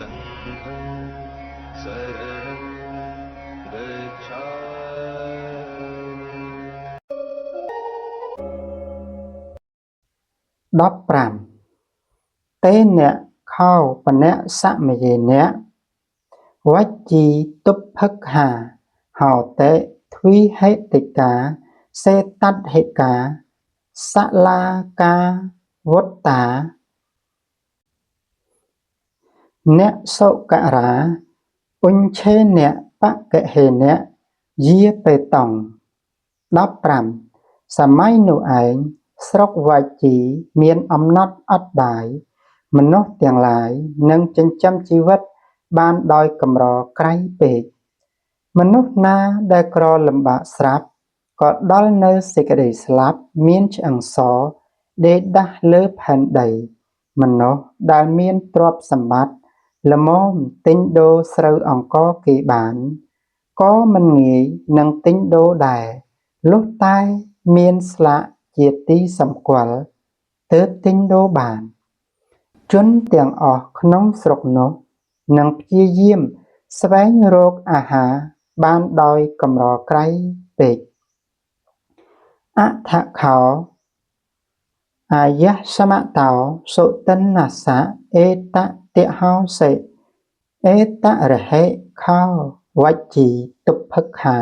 5. តេនៈខោបនៈសមយេនៈវច្ជីទុភឹក្ខាហោតេទ្វីហេតិកាសេតតហេកាសឡាកាវុត្តាអ្នកសុករាឧញ្ឆេនៈបកហេនៈយាបេតង់ 15. សម័យនោះឯងស្រុកវច្ជីមានអំណត់អត់បាយមនុស្សទាំងឡាយនឹងចិញ្ចឹមជីវិតបានដោយកម្រក្រៃពេកមនុស្សណាដែលក្រលំបាកស្រាប់ក៏ដល់នៅសេចក្តីស្លាប់មានឆ្អឹងសដេកដាស់លើផែនដីមនុស្សដែលមានទ្រព្យសម្បត្តិល្មមទិញដូរស្រូវអង្ករគេបានក៏មិនងាយនឹងទិញដូរដែរលុះតែមានស្លាកជាទីសម្គាល់ទើបទិញដូរបានជនទាំងអស់ក្នុងស្រុកនោះនឹងព្យាយាមស្វែងរកអាហារបានដោយកម្រក្រៃពេកអថខោអាយសមតោសុទិនស្សៈអេតតិហោសិអេតរហេខោវច្ជីទុភឹក្ខា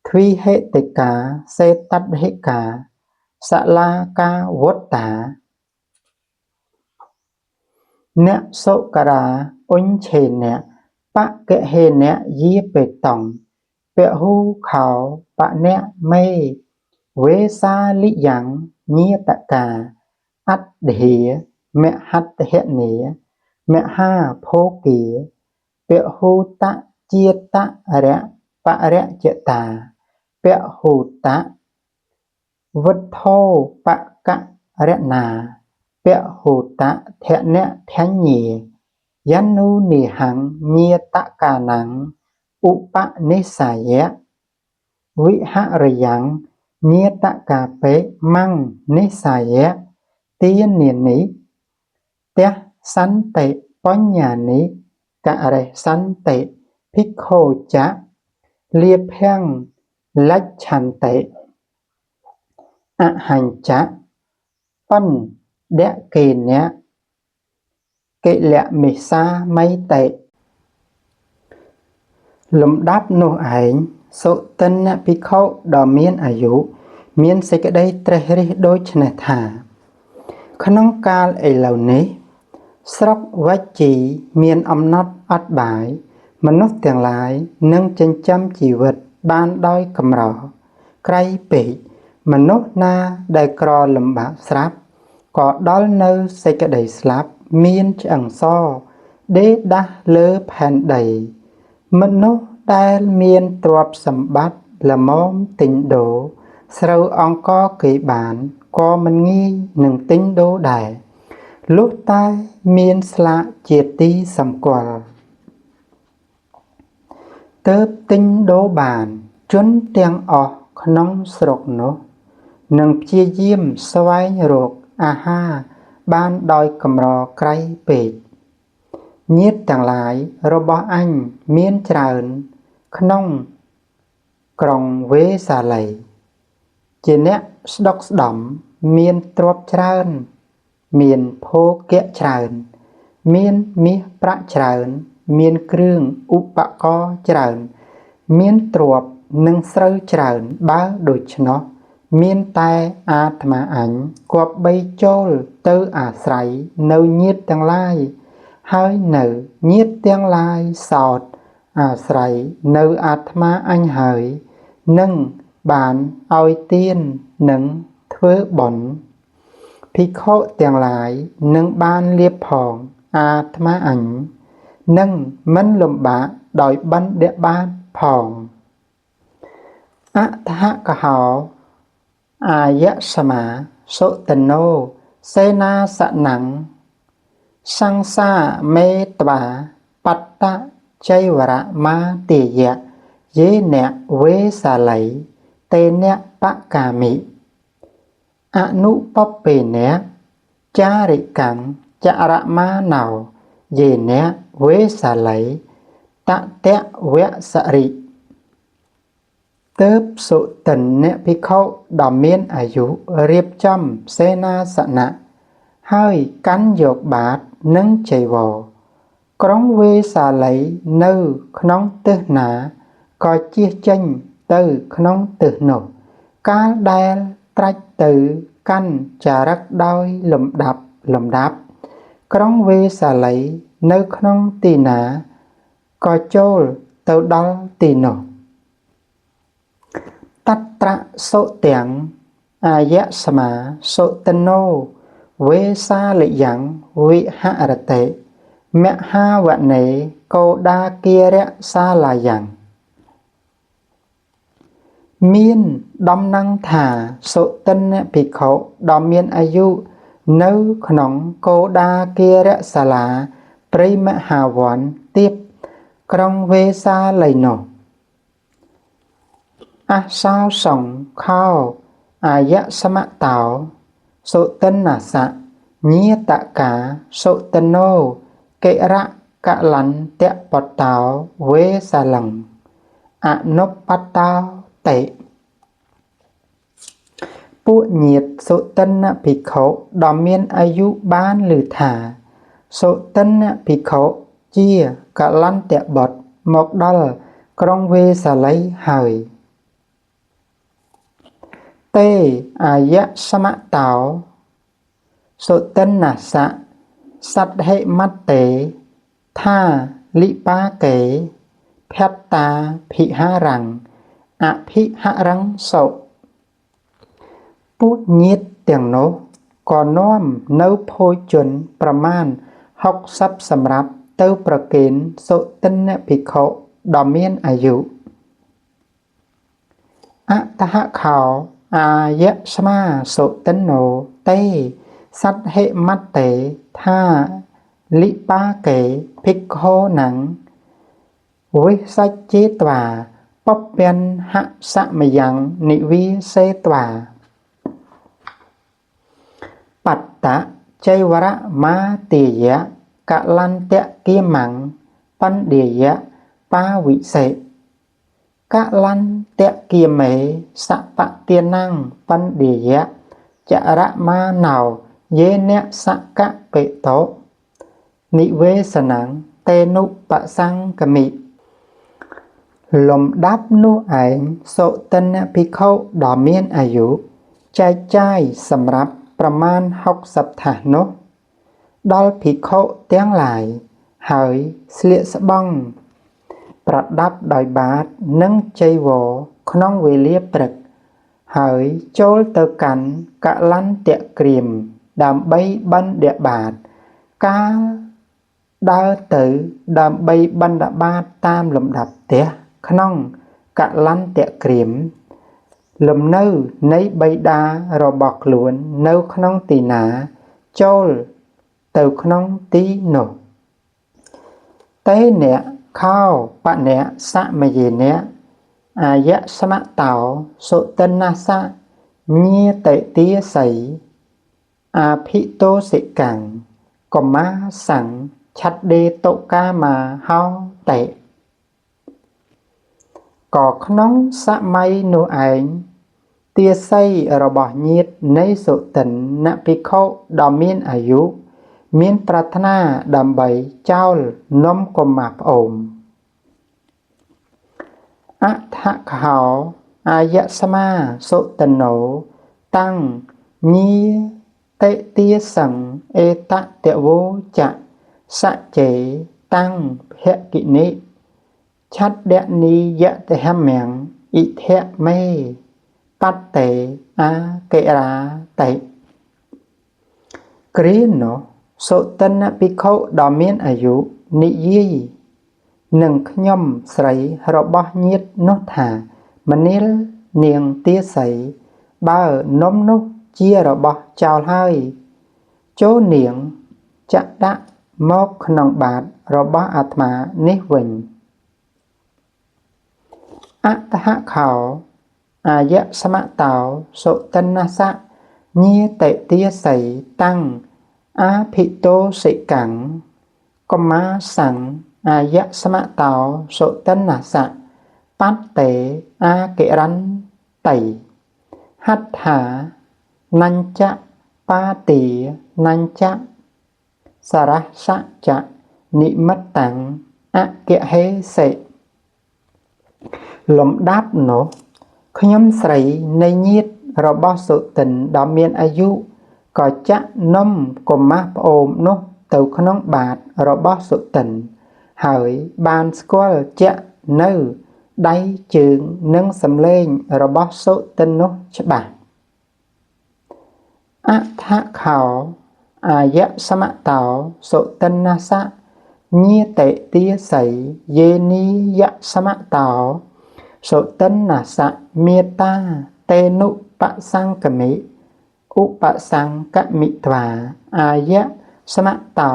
ទ្វីហេតិកាសេតតហេកាសឡាកាវុត្តាអ្នកសុការាឧញ្ឆេនៈបកហេនៈយាបេតង់ពហុខោបនៈមេវេសាលិយ៉ាងញាតកាអត្តហាមហត្តហនេមហាភោគាពហុតជាតរៈបរជតាពហុតវុទ្ធោបករណាពហុតធនៈធញ្ញេយនុនិហੰញាតកានੰឧបនិស្សយៈវិហរយ៉ាងញាតកាបេមੰនិស្សយៈទានានិទះសន្តិបញ្ញនិ ករិសន្តិភិក្ខុចៈលាភੰលច្ឆន្តិអហញ្ចៈបណ្ឌកេនៈកិលមិសាមីតិលំដាប់នោះឯងសុទិនភិក្ខុដ៏មានអាយុមានសេចក្តីត្រេះរិះដូច្នេះថាក្នុងកាលឥឡូវនេះស្រុកវច្ជីមានអំណត់អត់បាយមនុស្សទាំងឡាយនឹងចិញ្ចឹមជីវិតបានដោយកម្រក្រៃពេកមនុស្សណាដែលក្រលំបាកស្រាប់ក៏ដល់នៅសេចក្តីស្លាប់មានឆ្អឹងសដេកដាស់លើផែនដីមនុស្សដែលមានទ្រព្យសម្បត្តិល្មមទិញដូរស្រូវអង្ករគេបានក៏មិនងាយនឹងទិញដូរដែរលុះតែមានស្លាកជាទីសម្គាល់ទើបទិញដូរបានជនទាំងអស់ក្នុងស្រុកនោះនឹងព្យាយាមស្វែងរកអាហារបានដោយកម្រក្រៃពេកញាតិទាំងឡាយរបស់អញមានច្រើនក្នុងក្រុងវេសាលីជាអ្នកស្ដុកស្ដំមានទ្រព្យច្រើនមានភោគៈច្រើនមានមាសប្រាក់ច្រើនមានគ្រឿងឧបករណ៍ច្រើនមានទ្រព្យនិងស្រូវច្រើនបើដូច្នោះមានតែអាត្មាអញគប្បីចូលទៅអាស្រ័យនៅញាតិទាំងឡាយហើយនៅញាតិទាំងឡាយសោតអាស្រ័យនៅអាត្មាអញហើយនឹងបានឲ្យទាននិងធ្វើបុណ្យភិក្ខុទាំងឡាយនឹងបានលាភផងអាត្មាអញនឹងមិនលំបាកដោយបណ្ឌបាតផងអថកហោអាយសមាសុតនោ សេនាសនੰសង្សាមេត្វាបត្តចៃវរមាទាយៈយេនៈវេសាលីតេនៈបកាមិអនុបពេនៈចារិកੰចរមាណោ យេនៈវេសាល័យតតៈវៈសរិទើបសុទិនអ្នកភិក្ខុដ៏មានអាយុរៀបចំសេនាសនៈហើយកាន់យកបាតនិងចីវរក្រុងវេសាល័យនៅក្នុងទិសណាក៏ជៀសចេញទៅក្នុងទិសនោះកាលដែលត្រាច់ទៅកាន់ចារឹកដោយលំដាប់ក្រុងវេសាល័យនៅក្នុងទីណាក៏ចូលទៅដល់ទីនោះតត្រសុទាំងអាយស្មាសុតនោ វេសាលយ៉ាងវិហរតិមហាវនេកោដាគារៈសាលាយ៉ាងមានដំណឹងថាសុទិនភិក្ខុដ៏មានអាយុនៅក្នុងកោដាគារៈសាលាព្រៃមហាវ័នទៀបក្រុងវេសាល័យនោះអសោសង្ខោអាយសមតោសុទិននាសៈញាតកាសុទិនោ កិរៈកលន្តៈបតោវេសាលង្អនុបតោតេពួកញាតិសុទិនភិក្ខុដ៏មានអាយុបានឮថាសុទិនភិក្ខុជាកលន្តៈបុត្រមកដល់ក្រុងវេសាល័យហើយតេអាយសមតោសុទិននាសៈសត្ហិមត្តេថាលិបាកេភត្តាភិហារੰអភិហរੰសុពួកញាតិទាំងនោះក៏នាំនៅភោជនប្រមាណ60សម្រាប់ទៅប្រគេនសុទិនភិក្ខុដ៏មានអាយុអតហខោអាយស្មាសុទិនោតេសត្ហិមត្តេថាលិបាកេភិក្ខុណੰវិសច្ចេត្វាបព្វហសមយ៉ាងនិវិសេត្វាបត្តចៃវរមាទាយកលន្តៈគាមੰបណ្ឌាយបាវិសេកលន្តៈគាមេសបទានੰបណ្ឌាយចរមាណោយេនៈសកបេតោនិវេសនੰតេនុបសង្កមិលំដាប់នោះឯងសុទិនភិក្ខុដ៏មានអាយុចែកចាយសម្រាប់ប្រមាណ60ថាសនោះដល់ភិក្ខុទាំងឡាយហើយស្លៀកស្បង់ប្រដាប់ដោយបាតនិងចីវរក្នុងវេលាព្រឹកហើយចូលទៅកាន់កលន្តៈក្រៀមដើម្បីបណ្ឌបាតកាលដើរទៅដើម្បីបណ្ឌបាតតាមលំដាប់ផ្ទះក្នុងកលន្តៈក្រៀមលំនៅនៃបិតារបស់ខ្លួននៅក្នុងទីណាចូលទៅក្នុងទីនោះតេនៈខោបនៈសមយេនៈអាយស្មតោសុទិនាសៈញាតិទាស័យអភិតោសិកੰកមាសੰឆាត់ដេតុកាមាហោតេក៏ក្នុងសម័យនោះឯងទាស័យរបស់ញាតិនៃសុទិនភិក្ខុដ៏មានអាយុមានប្រាថ្នាដើម្បីចោលនំកុមារប្អូនអថខោអាយស្មាសុទនោតាំងញាតិទាសੰអេតតវោចៈសច្ចេតាំងភគិនិឆាត់ដនីយតហមੰអ៊ិធមេបតេអាកិរាតេគ្រានោះសុទិនភិក្ខុដ៏មានអាយុនិយាយនឹងខ្ញុំស្រីរបស់ញាតិនោះថាមនាលនាងទាស័យបើនំនោះជារបស់ចោលហើយចូលនាងចាក់ដាក់មកក្នុងបាតរបស់អាត្មានេះវិញអតហខោអាយស្មតោសុទិនាសៈញាតិទាស័យតាំងអភិតោសិកੰក កម្មាសੰអាយៈសមតោសុទិននាសៈបត្តេអាកិរន្តិហត្ថានញ្ចបាទីនញ្ចសារសច្ចនិមិត្តੰអកិហេសិលំដាប់នោះខ្ញុំស្រីនៃញាតិរបស់សុទិនដ៏មានអាយុក៏ចាក់នំកុមារប្អូននោះទៅក្នុងបាតរបស់សុទិនហើយបានស្គាល់ជាក់នៅដៃជើងនិងសម្លេងរបស់សុទិននោះច្បាស់អថខោអាយៈសមតោសុទិននាសៈញាតិទាស័យយេនីយៈសមតោសុទិននាសៈមេតាតេនុបសង្កមិឧបសង្កមិត្វាអាយៈសមតោ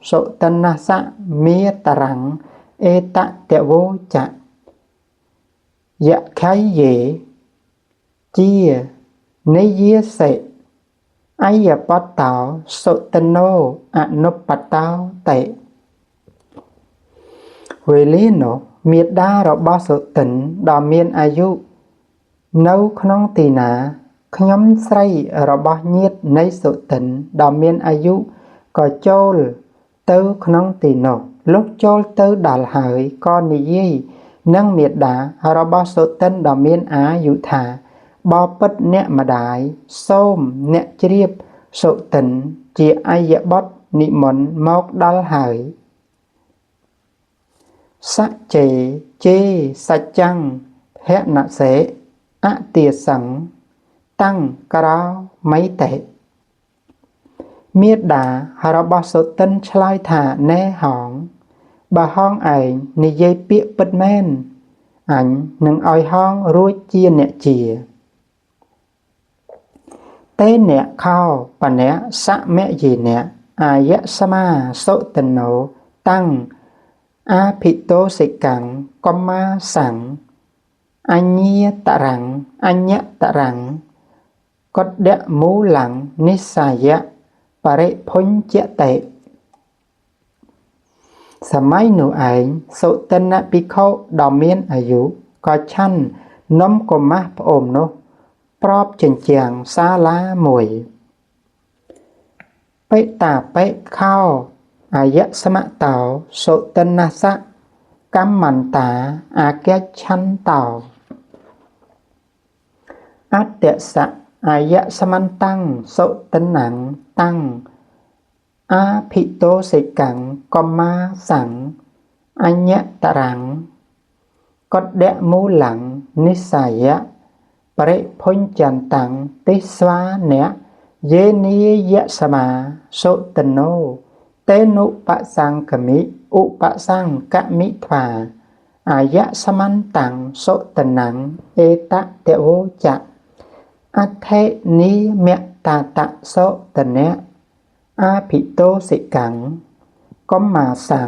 សុទិននាសៈមេតរੰអេតតវោចៈយខៃយេជានិយាសិអយបតោសុទិនោអនុបតោតេវេលានោះមេដារបស់សុទិនដ៏មានអាយុនៅក្នុងទីណាខ្ញុំស្រីរបស់ញាតិនៃសុទិនដ៏មានអាយុក៏ចូលទៅក្នុងទីនោះលុះចូលទៅដល់ហើយក៏និយាយនឹងមេដារបស់សុទិនដ៏មានអាយុថាបបិទ្ធអ្នកម្ដាយសូមអ្នកជ្រាបសុទិនជាអាយបុត្រនិមន្តមកដល់ហើយសច្ចេជេសច្ចាំងភណសេអទាសੰតាំងក្រោមីតេមេដារបស់សុទិនឆ្លើយថាណែហងបើហងឯងនិយាយពាក្យពិតមែនអញនឹងឲ្យហងរួចជាអ្នកជាតេអ្នកខោបអ្នកសមយេអ្នកអាយៈសមាសុទិនោតាំងអាភិតោសិកាំងកម្មាសੰអញ្ញាតរੰអញ្ញតរੰកុដមូលੰនិស្សាយៈបរិភុញ្ចតេសម័យនោះឯងសុទិនភិក្ខុដ៏មានអាយុក៏ឆាន់នំកុមារប្អូននោះប្របជញ្ជាំងសាលាមួយបេតាបេខោអាយៈសមតោសុទិននាសៈកម្មន្តាអកិច្ឆន្តោអត្តសៈអាយៈសមន្តੰសុទិនੰតាំងអាភិតោសិកាំងកម្មាសੰអញ្ញតរੰកុដមូលੰនិស្សាយៈបរិភុញ្ចន្តੰទិស្វាអ្នកយេនីយៈសមាសុទិនោតេនុបសង្កមិឧបសង្កមិថ្វាអាយៈសមន្តੰសុទិនੰអេតតវោចៈអថេនីមតតសុទនៈអាភិតោសិកាំងកម្មាសੰ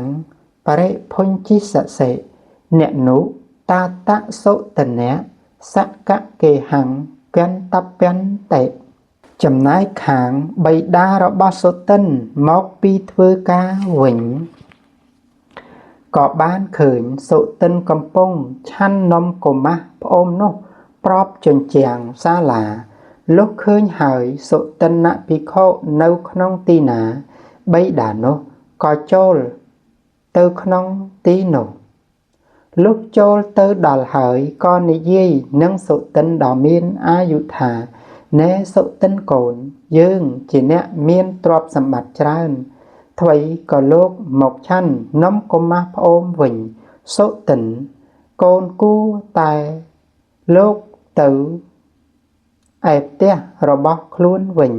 បរិភុញ្ចិសសេអ្នកនុតតសុទនៈសកកេហੰកន្តពន្តេចំណែកខាងបិតារបស់សុទិនមកពីធ្វើការវិញក៏បានឃើញសុទិនកំពុងឆាន់នំកុមារប្អូននោះប្របជញ្ជាំងសាលាលុះឃើញហើយសុទិនភិក្ខុនៅក្នុងទីណាបិតានោះក៏ចូលទៅក្នុងទីនោះលុះចូលទៅដល់ហើយក៏និយាយនឹងសុទិនដ៏មានអាយុថាណែសុទិនកូនយើងជាអ្នកមានទ្រព្យសម្បត្តិច្រើនថ្វីក៏លោកមកឆាន់នំកុមារប្អូនវិញសុទិនកូនគួរតែលោកទៅឯផ្ទះរបស់ខ្លួនវិញ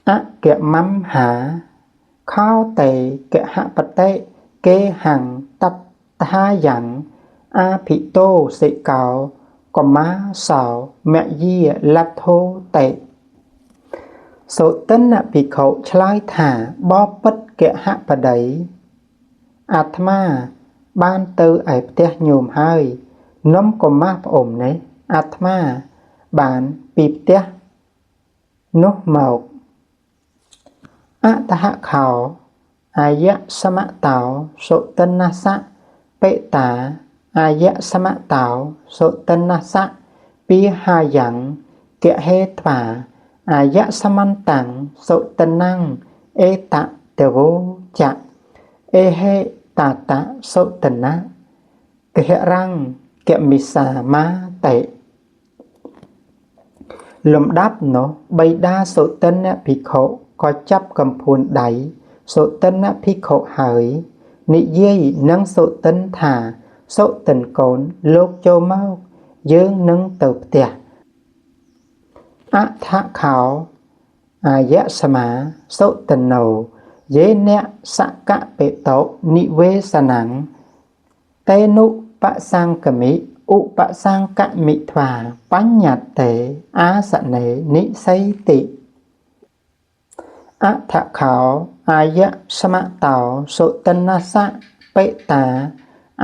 អកមមហាខោតេកហបតេគេហੰតត្ថាយ៉ាងអាភិតោសិកោកម្មាសោមយាលទ្ធោតេសុទិនភិក្ខុឆ្លើយថាបពិតកហបតីអាត្មាបានទៅឯផ្ទះញោមហើយនំកុមារប្អូននេះអាត្មាបានពីផ្ទះនោះមកអតហខោ អាយៈសមតោសុទិណាសៈបេតាអាយៈសមតោសុទិណាសៈពីហាយ៉ាងកហេត្វាអាយៈសមន្តੰសុទិណាំងអេតតវោចៈអេហេតតសុទិណាកហរੰកមិសាមាតេលំដាប់នោះបិតាសុទិនភិក្ខុក៏ចាប់កំភួនដៃសុទិនភិក្ខុហើយនិយាយនឹងសុទិនថាសុទិនកូនលោកចូលមកយើងនឹងទៅផ្ទះអថខោអាយៈសមាសុទិណោយេនៈសកបេតោនិវេសនੰតេនុបសង្កមិឧបសង្កមិធ្វាបញ្ញតេអាសនេនិសីតិអថខោអាយៈសមតោសុទិណាសៈបេតា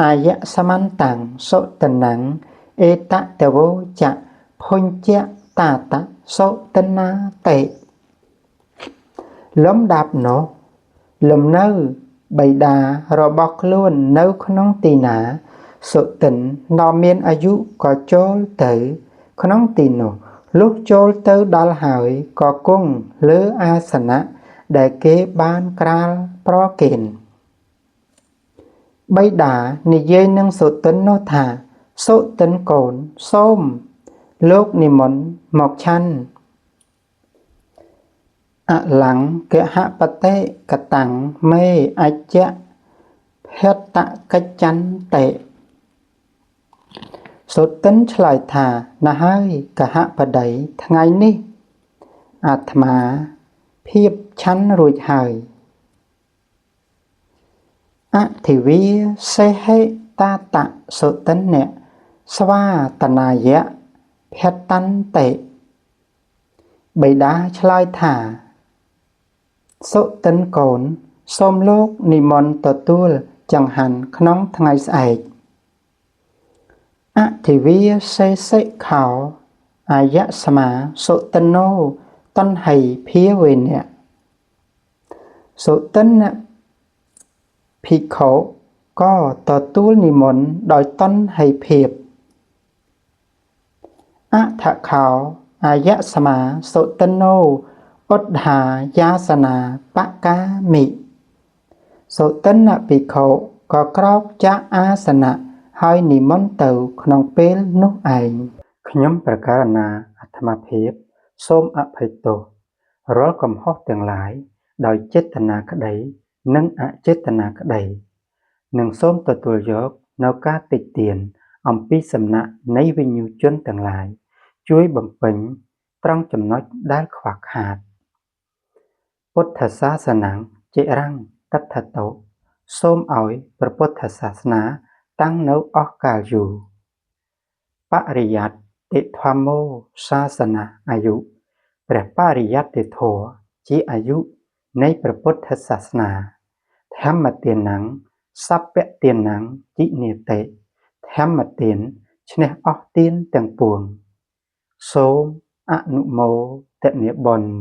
អាយៈសមន្តੰសុទិណੰអេតតវោចៈភុញ្ជៈតាតសុទិណាតេលំដាប់នោះលំនៅបិតារបស់ខ្លួននៅក្នុងទីណាសុទិនដ៏មានអាយុក៏ចូលទៅក្នុងទីនោះលុះចូលទៅដល់ហើយក៏គង់លើអាសនៈដែលគេបានក្រាលប្រគេនបិតានិយាយនឹងសុទិននោះថាសុទិនកូនសូមលោកនិមន្តមកឆាន់អលង្កហបតេកតੰមេអច្ចៈភតកិច្ឆន្តិសុទិនឆ្លើយថាណាហើយកហបតីថ្ងៃនេះអាត្មាភាពឆាន់រួចហើយអធិវាសេហេតាតសុទិនៈស្វាតនាយៈភតន្តិបិតាឆ្លើយថាសុទិនកូនសូមលោកនិមន្តទទួលចង្ហាន់ក្នុងថ្ងៃស្អែកអធិវាសេសិខោអាយៈសមាសុទិណោតន្ហៃភាវេនៈសុទិនភិក្ខុក៏ទទួលនិមន្តដោយតន្ហៃភាពអថខោអាយៈសមាសុទិណោឧទ្ធាយាសនាបកាមិសុទិនភិក្ខុក៏ក្រោកចាក់អាសនៈហើយនិមន្តទៅក្នុងពេលនោះឯងខ្ញុំប្រកាសណាអាត្មាភាពសូមអភ័យទោសរាល់កំហុសទាំងឡាយដោយចេតនាក្តីនិងអចេតនាក្តីនិងសូមទទួលយកនៅការតិចទៀនអំពីសំណាក់នៃវិញ្ញាជនទាំងឡាយជួយបំពេញត្រង់ចំណុចដែលខ្វះខាតពុទ្ធសាសនាចិរੰតថតោសូមឲ្យព្រះពុទ្ធសាសនាតាំងនៅអស់កាលយូរបរិយត្តិធម្មោសាសនាអាយុព្រះបរិយត្តិធម៌ជាអាយុនៃព្រះពុទ្ធសាសនាធម្មទានំសព្វទានំជីនិតេធម្មទានឈ្នះអស់ទានទាំងពួងសូមអនុមោទនាបុណ្យ